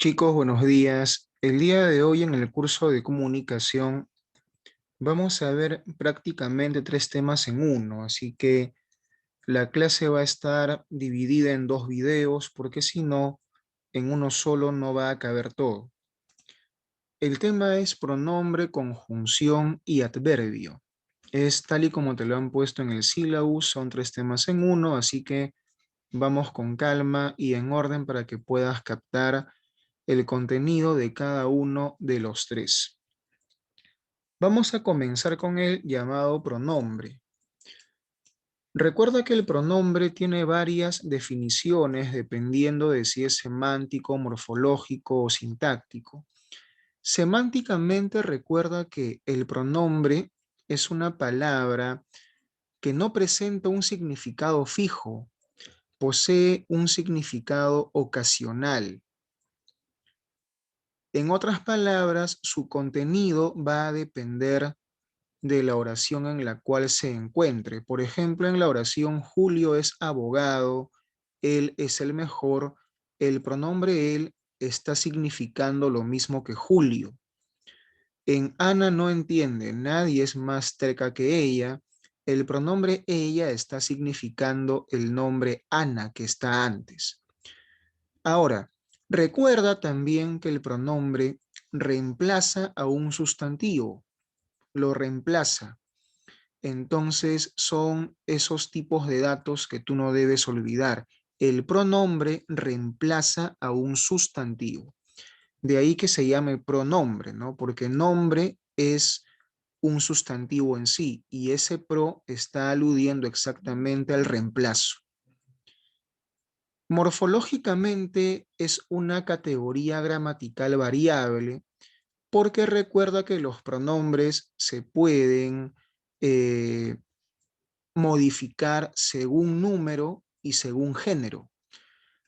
Chicos, buenos días. El día de hoy en el curso de comunicación vamos a ver prácticamente tres temas en uno, así que la clase va a estar dividida en dos videos porque si no, en uno solo no va a caber todo. El tema es pronombre, conjunción y adverbio. Es tal y como te lo han puesto en el sílabus, son tres temas en uno, así que vamos con calma y en orden para que puedas captar el contenido de cada uno de los tres. Vamos a comenzar con el llamado pronombre. Recuerda que el pronombre tiene varias definiciones dependiendo de si es semántico, morfológico o sintáctico. Semánticamente recuerda que el pronombre es una palabra que no presenta un significado fijo, posee un significado ocasional. En otras palabras, su contenido va a depender de la oración en la cual se encuentre. Por ejemplo, en la oración Julio es abogado, él es el mejor, el pronombre él está significando lo mismo que Julio. En Ana no entiende, nadie es más terca que ella, el pronombre ella está significando el nombre Ana que está antes. Ahora, recuerda también que el pronombre reemplaza a un sustantivo, lo reemplaza. Entonces son esos tipos de datos que tú no debes olvidar. El pronombre reemplaza a un sustantivo. De ahí que se llame pronombre, ¿no? Porque nombre es un sustantivo en sí y ese pro está aludiendo exactamente al reemplazo. Morfológicamente es una categoría gramatical variable porque recuerda que los pronombres se pueden eh, modificar según número y según género.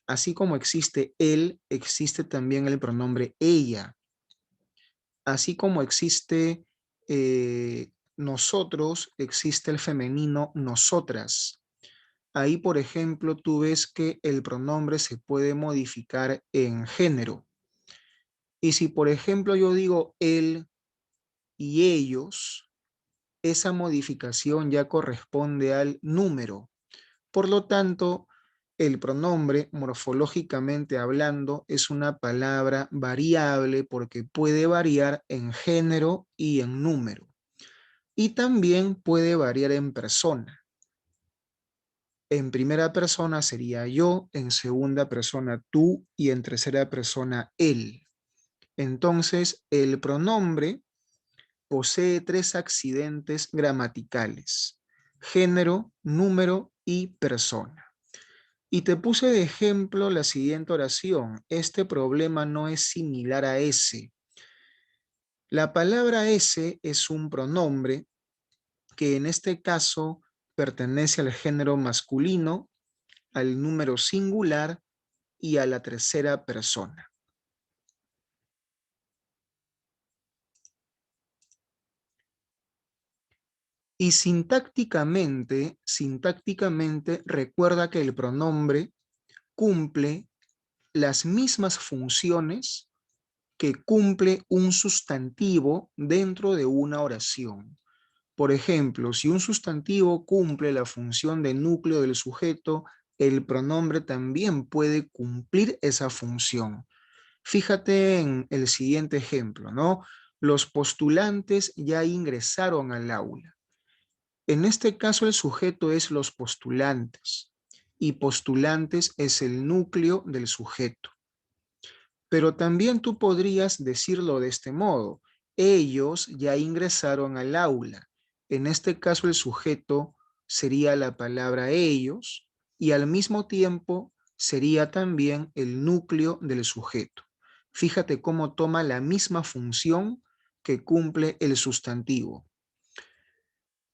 Así como existe él, existe también el pronombre ella. Así como existe nosotros, existe el femenino nosotras. Ahí, por ejemplo, tú ves que el pronombre se puede modificar en género. Y si, por ejemplo, yo digo él y ellos, esa modificación ya corresponde al número. Por lo tanto, el pronombre, morfológicamente hablando, es una palabra variable porque puede variar en género y en número. Y también puede variar en persona. En primera persona sería yo, en segunda persona tú y en tercera persona él. Entonces, el pronombre posee tres accidentes gramaticales: género, número y persona. Y te puse de ejemplo la siguiente oración. Este problema no es similar a ese. La palabra ese es un pronombre que en este caso pertenece al género masculino, al número singular y a la tercera persona. Y sintácticamente recuerda que el pronombre cumple las mismas funciones que cumple un sustantivo dentro de una oración. Por ejemplo, si un sustantivo cumple la función de núcleo del sujeto, el pronombre también puede cumplir esa función. Fíjate en el siguiente ejemplo, ¿no? Los postulantes ya ingresaron al aula. En este caso, el sujeto es los postulantes y postulantes es el núcleo del sujeto. Pero también tú podrías decirlo de este modo: ellos ya ingresaron al aula. En este caso, el sujeto sería la palabra ellos y al mismo tiempo sería también el núcleo del sujeto. Fíjate cómo toma la misma función que cumple el sustantivo.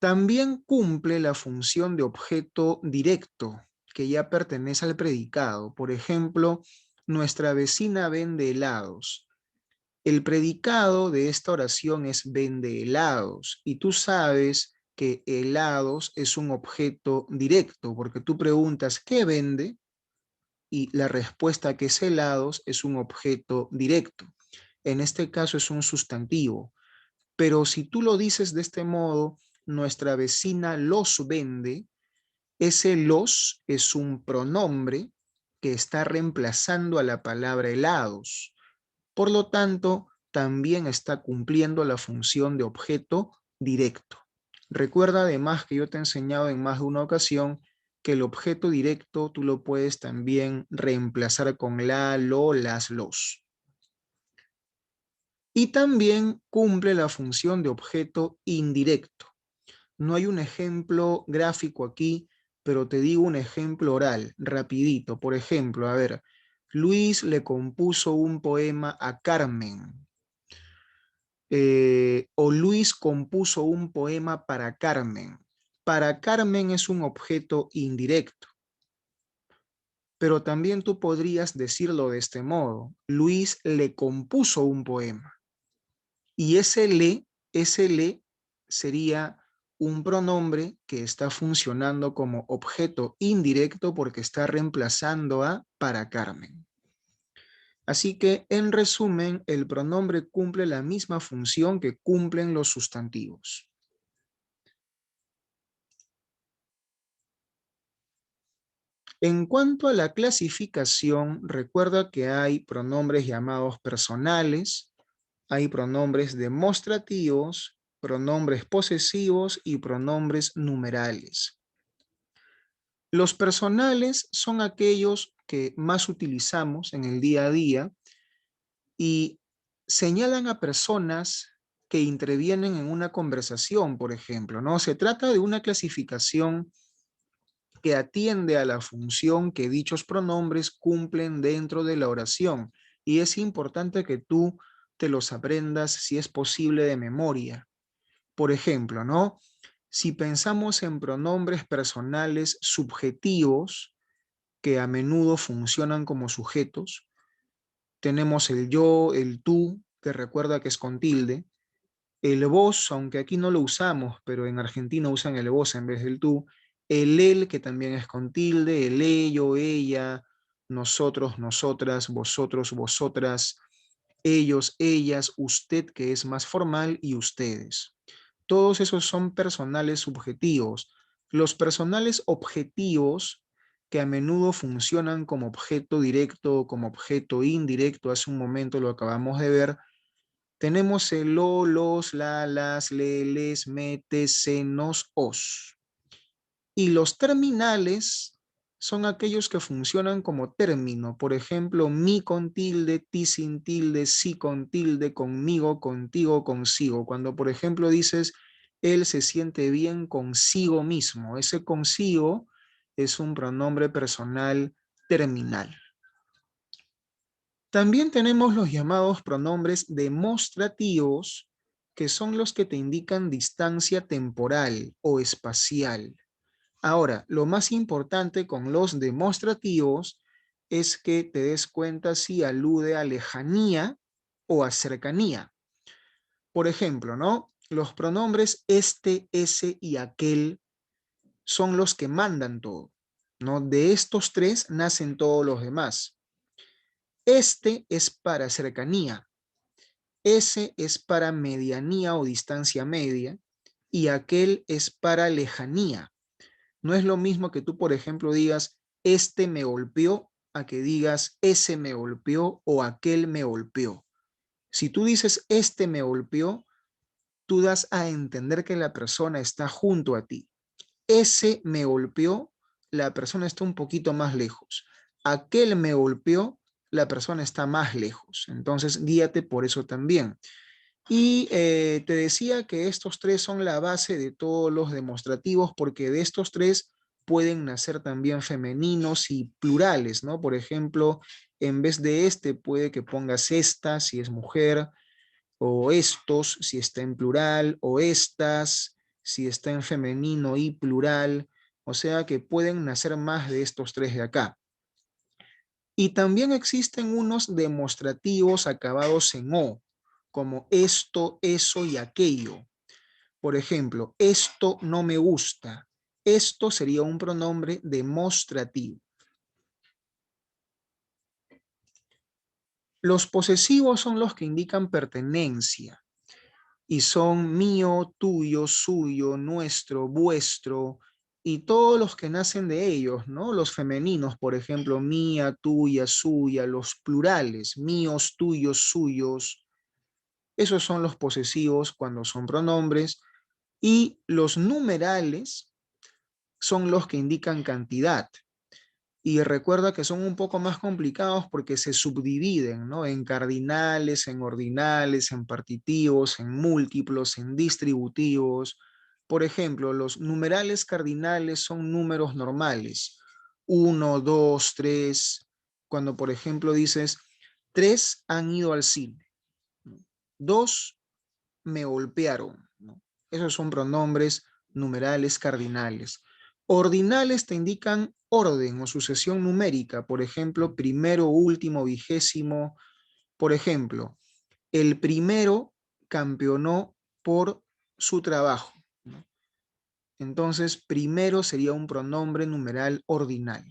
También cumple la función de objeto directo, que ya pertenece al predicado. Por ejemplo, nuestra vecina vende helados. El predicado de esta oración es vende helados y tú sabes que helados es un objeto directo porque tú preguntas, ¿qué vende? y la respuesta que es helados es un objeto directo. En este caso es un sustantivo. Pero si tú lo dices de este modo, nuestra vecina los vende, ese los es un pronombre que está reemplazando a la palabra helados. Por lo tanto, también está cumpliendo la función de objeto directo. Recuerda además que yo te he enseñado en más de una ocasión que el objeto directo tú lo puedes también reemplazar con la, lo, las, los. Y también cumple la función de objeto indirecto. No hay un ejemplo gráfico aquí, pero te digo un ejemplo oral, rapidito. Por ejemplo, a ver, Luis le compuso un poema a Carmen. O Luis compuso un poema para Carmen. Para Carmen es un objeto indirecto, pero también tú podrías decirlo de este modo. Luis le compuso un poema. Y ese le sería un pronombre que está funcionando como objeto indirecto porque está reemplazando a para Carmen. Así que, en resumen, el pronombre cumple la misma función que cumplen los sustantivos. En cuanto a la clasificación, recuerda que hay pronombres llamados personales, hay pronombres demostrativos, pronombres posesivos y pronombres numerales. Los personales son aquellos que más utilizamos en el día a día y señalan a personas que intervienen en una conversación, por ejemplo, ¿no? Se trata de una clasificación que atiende a la función que dichos pronombres cumplen dentro de la oración. Y es importante que tú te los aprendas, si es posible, de memoria. Por ejemplo, ¿no? Si pensamos en pronombres personales subjetivos, que a menudo funcionan como sujetos, tenemos el yo, el tú, que recuerda que es con tilde, el vos, aunque aquí no lo usamos, pero en Argentina usan el vos en vez del tú, el él, que también es con tilde, el ello, ella, nosotros, nosotras, vosotros, vosotras, ellos, ellas, usted, que es más formal, y ustedes. Todos esos son personales subjetivos. Los personales objetivos, que a menudo funcionan como objeto directo o como objeto indirecto, hace un momento lo acabamos de ver, tenemos el lo, los, la, las, le, les, metes, se, nos, os. Y los terminales son aquellos que funcionan como término. Por ejemplo, mi con tilde, ti sin tilde, sí con tilde, conmigo, contigo, consigo. Cuando, por ejemplo, dices, él se siente bien consigo mismo. Ese consigo es un pronombre personal terminal. También tenemos los llamados pronombres demostrativos, que son los que te indican distancia temporal o espacial. Ahora, lo más importante con los demostrativos es que te des cuenta si alude a lejanía o a cercanía. Por ejemplo, ¿no? Los pronombres este, ese y aquel son los que mandan todo, ¿no? De estos tres nacen todos los demás. Este es para cercanía, ese es para medianía o distancia media y aquel es para lejanía. No es lo mismo que tú, por ejemplo, digas, este me golpeó, a que digas, ese me golpeó o aquel me golpeó. Si tú dices, este me golpeó, tú das a entender que la persona está junto a ti. Ese me golpeó, la persona está un poquito más lejos. Aquel me golpeó, la persona está más lejos. Entonces, guíate por eso también. Y te decía que estos tres son la base de todos los demostrativos, porque de estos tres pueden nacer también femeninos y plurales, ¿no? Por ejemplo, en vez de este puede que pongas esta si es mujer, o estos si está en plural, o estas si está en femenino y plural, o sea que pueden nacer más de estos tres de acá. Y también existen unos demostrativos acabados en o, como esto, eso y aquello. Por ejemplo, esto no me gusta. Esto sería un pronombre demostrativo. Los posesivos son los que indican pertenencia y son mío, tuyo, suyo, nuestro, vuestro y todos los que nacen de ellos, ¿no? Los femeninos, por ejemplo, mía, tuya, suya, los plurales, míos, tuyos, suyos. Esos son los posesivos cuando son pronombres y los numerales son los que indican cantidad. Y recuerda que son un poco más complicados porque se subdividen, ¿no? En cardinales, en ordinales, en partitivos, en múltiplos, en distributivos. Por ejemplo, los numerales cardinales son números normales. Uno, dos, tres. Cuando, por ejemplo, dices, tres han ido al cine, ¿no? Dos me golpearon, ¿no? Esos son pronombres numerales cardinales. Ordinales te indican orden o sucesión numérica, por ejemplo, primero, último, vigésimo. Por ejemplo, el primero campeonó por su trabajo, ¿no? Entonces, primero sería un pronombre numeral ordinal.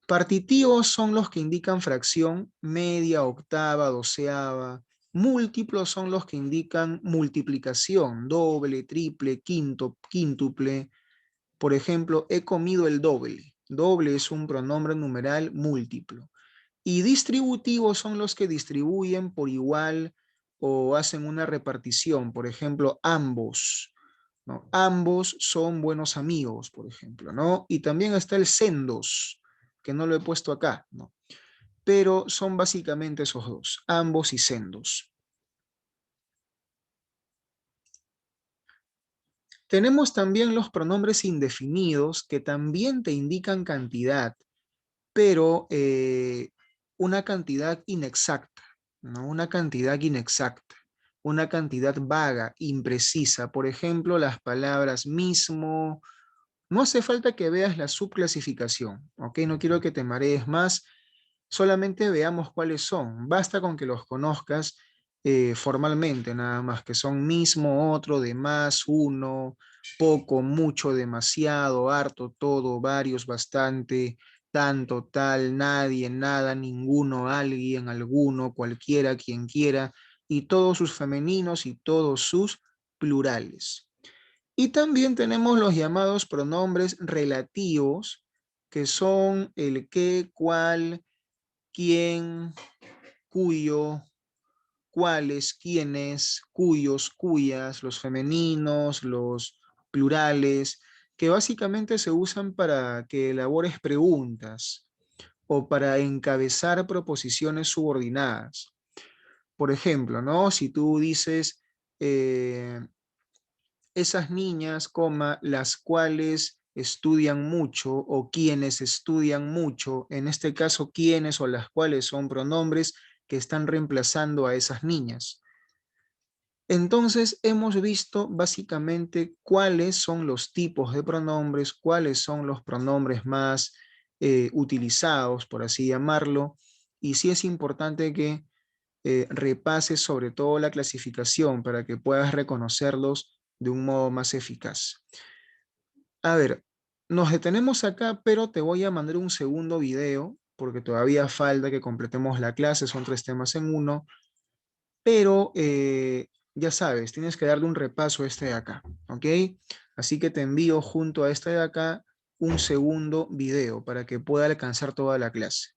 Partitivos son los que indican fracción, media, octava, doceava. Múltiplos son los que indican multiplicación, doble, triple, quinto, quíntuple. Por ejemplo, he comido el doble. Doble es un pronombre numeral múltiplo. Y distributivos son los que distribuyen por igual o hacen una repartición. Por ejemplo, ambos, ¿no? Ambos son buenos amigos, por ejemplo, ¿no? Y también está el sendos, que no lo he puesto acá, ¿no? Pero son básicamente esos dos, ambos y sendos. Tenemos también los pronombres indefinidos que también te indican cantidad, pero una cantidad inexacta, ¿no? Una cantidad inexacta, una cantidad vaga, imprecisa. Por ejemplo, las palabras mismo. No hace falta que veas la subclasificación, ¿ok? No quiero que te marees más, solamente veamos cuáles son. Basta con que los conozcas formalmente, nada más, que son mismo, otro, de más, uno, poco, mucho, demasiado, harto, todo, varios, bastante, tanto, tal, nadie, nada, ninguno, alguien, alguno, cualquiera, quien quiera, y todos sus femeninos y todos sus plurales. Y también tenemos los llamados pronombres relativos, que son el qué, cuál, quién, cuyo, cuáles, quiénes, cuyos, cuyas, los femeninos, los plurales, que básicamente se usan para que elabores preguntas o para encabezar proposiciones subordinadas. Por ejemplo, ¿no? Si tú dices, eh, esas niñas, coma, las cuales estudian mucho o quienes estudian mucho, en este caso quienes o las cuales son pronombres que están reemplazando a esas niñas. Entonces hemos visto básicamente cuáles son los tipos de pronombres, cuáles son los pronombres más utilizados, por así llamarlo, y sí es importante que repases sobre todo la clasificación para que puedas reconocerlos de un modo más eficaz. A ver, nos detenemos acá, pero te voy a mandar un segundo video porque todavía falta que completemos la clase, son 3 temas en uno, pero ya sabes, tienes que darle un repaso a este de acá, ¿ok? Así que te envío junto a este de acá un segundo video para que pueda alcanzar toda la clase.